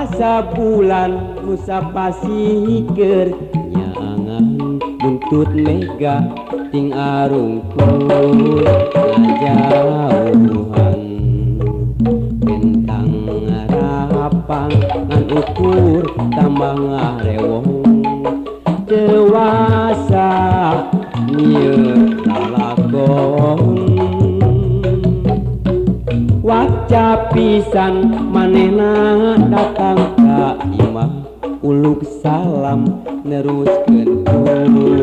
Basa bulan Musa pasikeun nyangan buntut mega ting arungkul ngajauhan bentang rapang ngan ukur tambah ngarewong dewasa nyieun lalakon waca pisan manehna datang ka imah uluk salam neruskeun turun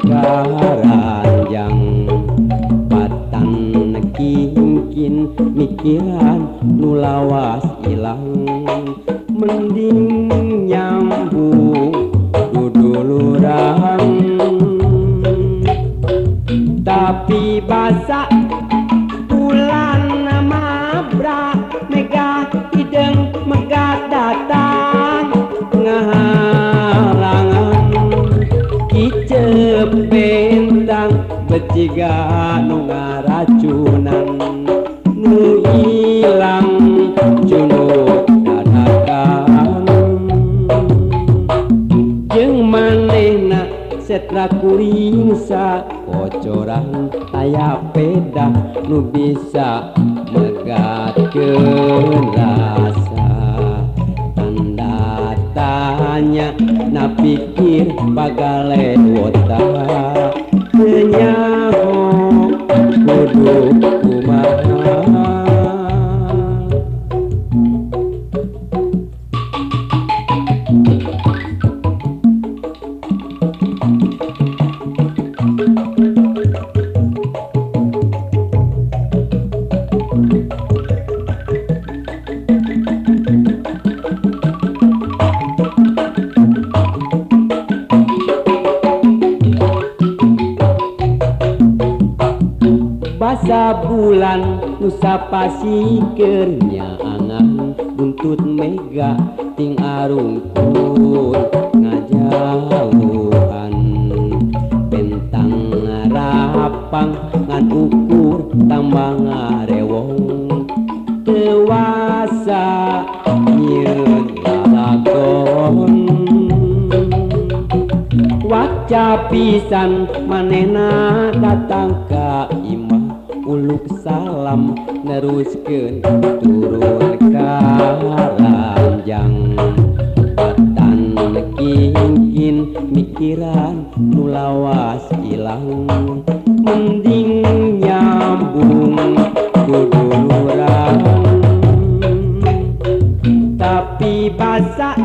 karanjang patan kingkin mikiran nu lawas ilang mending nyambung kudu lurang tapi basa bulan mabra mega hideng megat datang ngaharangan kicep bentang beciga nu ngaracunan nu ilang junuk dadakan jeung manehna setra kuring sa kocoran aya peda nu bisa megatkeun rasa tanda tanya na pikir bagale wota teu nyaho kudu kumaha basa bulan Nusa pasikeun nyangan buntut mega ting arungkul ngajauhan bentang rapang ngan ukur tambah ngarewong dewasa nyieun lalakon waca pisan manehna datang ka imah uluk salam neruskeun turun karanjang patan kingkin mikiran nu lawas ilang mending nyambung kudu lurang tapi basa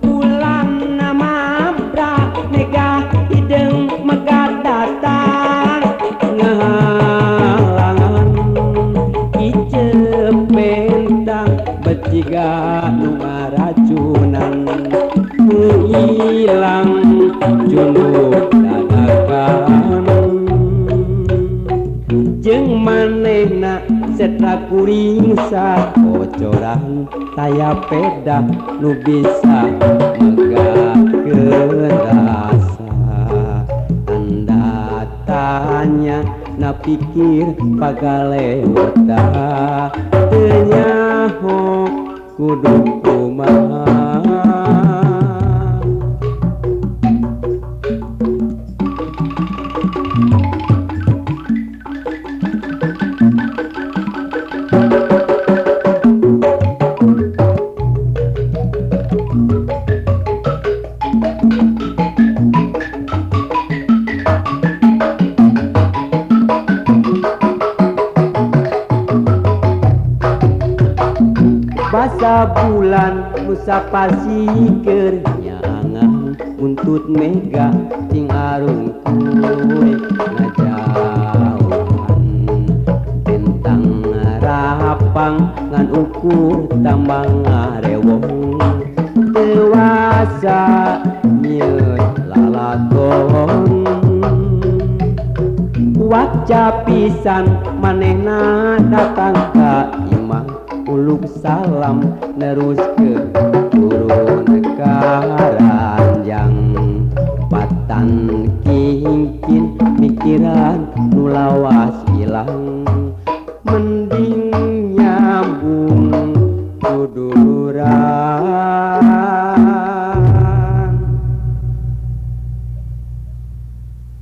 bulan mabra mega hideng megat datang beciga nu ngaracunan nu ilang junuk dadakan jeung manehna setra kuring sa kocoran taya peda nu bisa megatkeun rasa tanda tanya na pikir bagale wota teu nyaho kudu kumaha basa bulan Nusa pasikeun nyangan buntut mega ting arungkul ngajauhan bentang rapang ngan ukur tambah ngarewong dewasa nyieun lalakon waca pisan manehna datang ka imah uluk salam neruskeun turun karanjang patan kingkin mikiran nu lawas ilang mending nyambung duduluran